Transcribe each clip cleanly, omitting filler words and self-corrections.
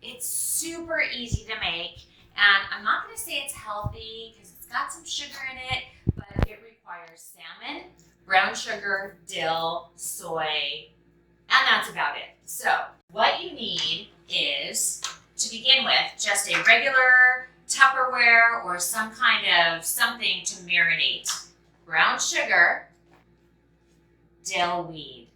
It's super easy to make, and I'm not going to say it's healthy because it's got some sugar in it, but it requires salmon, brown sugar, dill, soy, and that's about it. So what you need is, to begin with, just a regular Tupperware or some kind of something to marinate. Brown sugar, dill weed.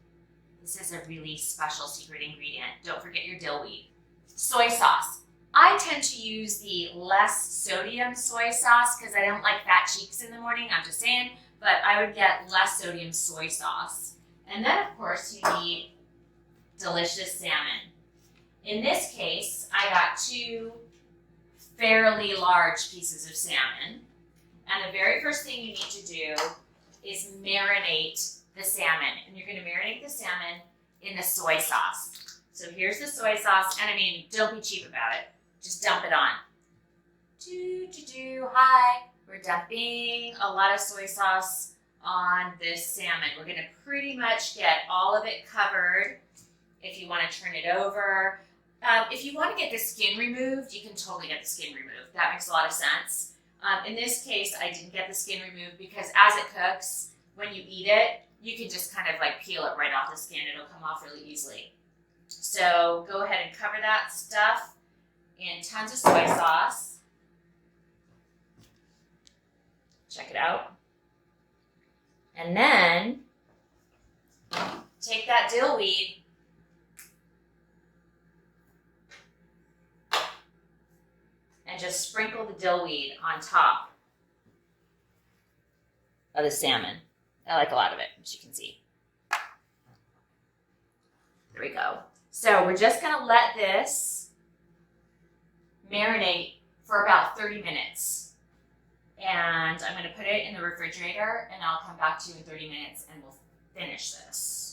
This is a really special secret ingredient. Don't forget your dill weed. Soy sauce. I tend to use the less sodium soy sauce because I don't like fat cheeks in the morning, I'm just saying, but I would get less sodium soy sauce. And then of course you need delicious salmon. In this case, I got 2 fairly large pieces of salmon. And the very first thing you need to do is marinate the salmon. And you're going to marinate the salmon in the soy sauce. So here's the soy sauce. And I mean, don't be cheap about it. Just dump it on. Hi. We're dumping a lot of soy sauce on this salmon. We're going to pretty much get all of it covered. If you want to turn it over. If you want to get the skin removed, you can totally get the skin removed. That makes a lot of sense. In this case, I didn't get the skin removed because as it cooks, when you eat it, you can just kind of like peel it right off the skin. It'll come off really easily. So go ahead and cover that stuff in tons of soy sauce. Check it out. And then take that dill weed and just sprinkle the dill weed on top of the salmon. I like a lot of it, as you can see. There we go. So we're just going to let this marinate for about 30 minutes. And I'm going to put it in the refrigerator, and I'll come back to you in 30 minutes, and we'll finish this.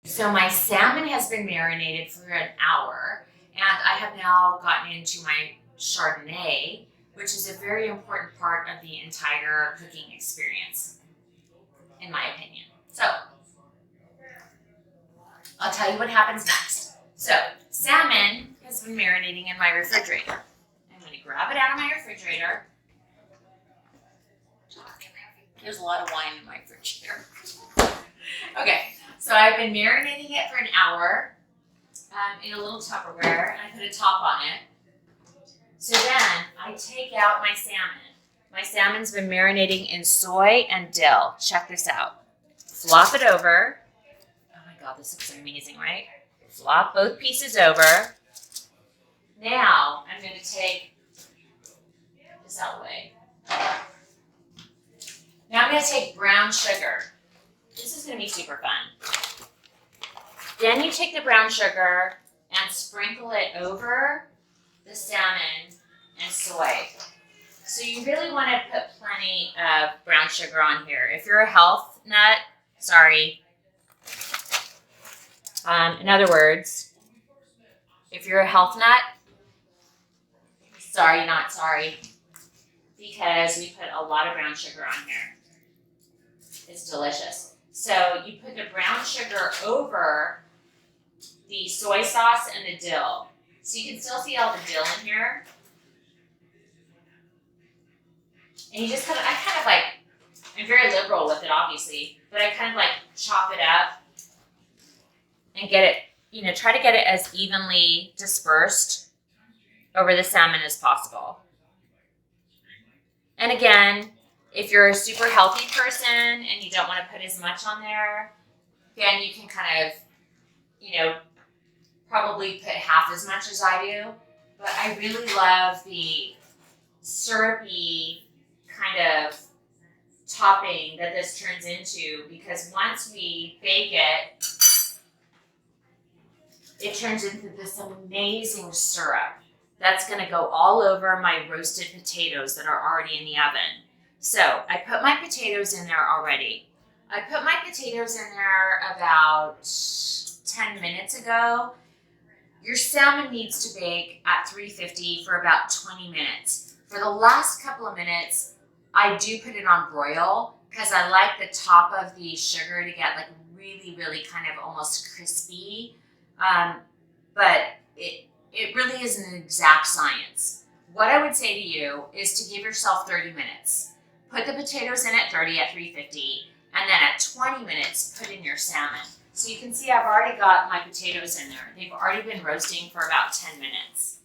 So my salmon has been marinated for an hour, and I have now gotten into my Chardonnay, which is a very important part of the entire cooking experience, in my opinion. So I'll tell you what happens next. So salmon has been marinating in my refrigerator. I'm going to grab it out of my refrigerator. There's a lot of wine in my fridge here. Okay. So I've been marinating it for an hour in a little Tupperware, and I put a top on it. So then I take out my salmon. My salmon's been marinating in soy and dill. Check this out. Flop it over. Oh my God, this looks amazing, right? Flop both pieces over. Now I'm going to take this out of the way. Now I'm going to take brown sugar. This is going to be super fun. Then you take the brown sugar and sprinkle it over the salmon and soy. So you really want to put plenty of brown sugar on here. If you're a health nut, sorry. In other words, if you're a health nut, sorry, not sorry, because we put a lot of brown sugar on here. It's delicious. So you put the brown sugar over the soy sauce and the dill. So you can still see all the dill in here. And you just I'm very liberal with it obviously, but I kind of like chop it up and get it, try to get it as evenly dispersed over the salmon as possible. And again, if you're a super healthy person and you don't want to put as much on there, then you can kind of, probably put half as much as I do. But I really love the syrupy kind of topping that this turns into, because once we bake it, it turns into this amazing syrup that's going to go all over my roasted potatoes that are already in the oven. So I put my potatoes in there already. I put my potatoes in there about 10 minutes ago. Your salmon needs to bake at 350 for about 20 minutes. For the last couple of minutes, I do put it on broil because I like the top of the sugar to get like really, really kind of almost crispy. But it really isn't an exact science. What I would say to you is to give yourself 30 minutes. Put the potatoes in at 30 at 350, and then at 20 minutes, put in your salmon. So you can see I've already got my potatoes in there. They've already been roasting for about 10 minutes.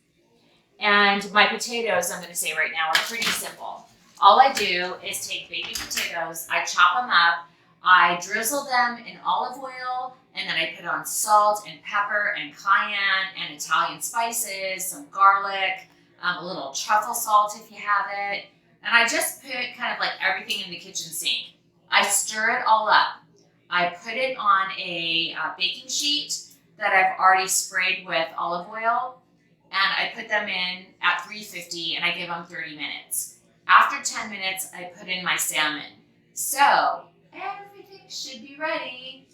And my potatoes, I'm gonna say right now, are pretty simple. All I do is take baby potatoes, I chop them up, I drizzle them in olive oil, and then I put on salt and pepper and cayenne and Italian spices, some garlic, a little truffle salt if you have it. And I just put kind of like everything in the kitchen sink. I stir it all up. I put it on a baking sheet that I've already sprayed with olive oil, and I put them in at 350 and I give them 30 minutes. After 10 minutes, I put in my salmon. So everything should be ready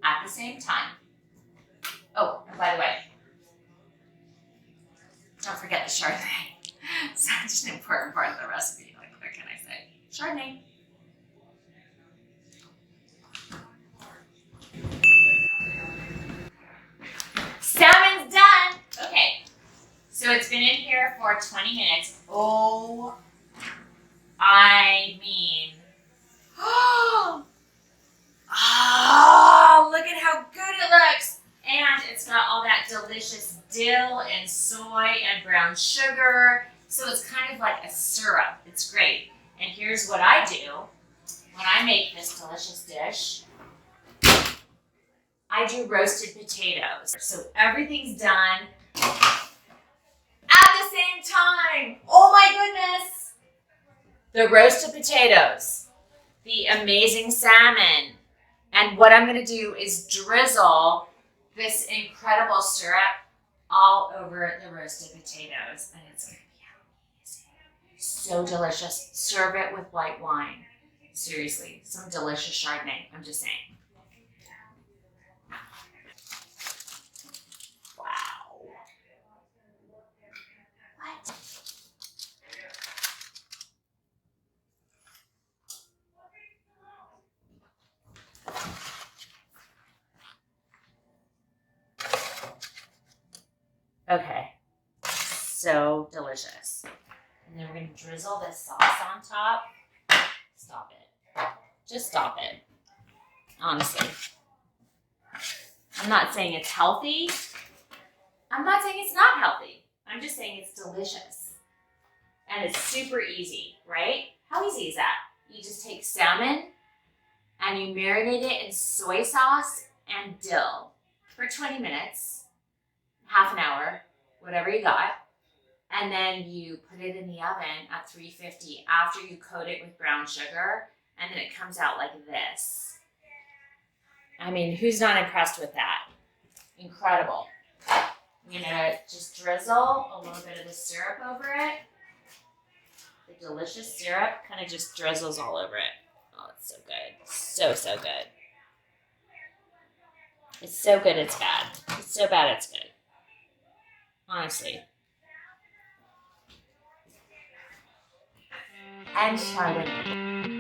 at the same time. Oh, and by the way, don't forget the Chardonnay. Such an important part of the recipe. Like, what can I say? Chardonnay. Salmon's done. Okay, so it's been in here for 20 minutes. Oh, I mean, oh, look at how good it looks. And it's got all that delicious dill and soy and brown sugar. So it's kind of like a syrup. It's great. And here's what I do when I make this delicious dish. I do roasted potatoes. So everything's done at the same time. Oh my goodness. The roasted potatoes, the amazing salmon, and what I'm gonna do is drizzle this incredible syrup all over the roasted potatoes, and it's gonna be amazing. So delicious. Serve it with white wine. Seriously, some delicious Chardonnay, I'm just saying. Wow. What? Okay, so delicious. And then we're gonna drizzle this sauce on top. Stop it. Just stop it. Honestly. I'm not saying it's healthy. I'm not saying it's not healthy. I'm just saying it's delicious. And it's super easy, right? How easy is that? You just take salmon and you marinate it in soy sauce and dill for 20 minutes, half an hour, whatever you got. And then you put it in the oven at 350 after you coat it with brown sugar, and then it comes out like this. I mean, who's not impressed with that? Incredible. I'm gonna just drizzle a little bit of the syrup over it. The delicious syrup kind of just drizzles all over it. Oh, it's so good. So, so good. It's so good it's bad. It's so bad it's good. Honestly. And Chardonnay.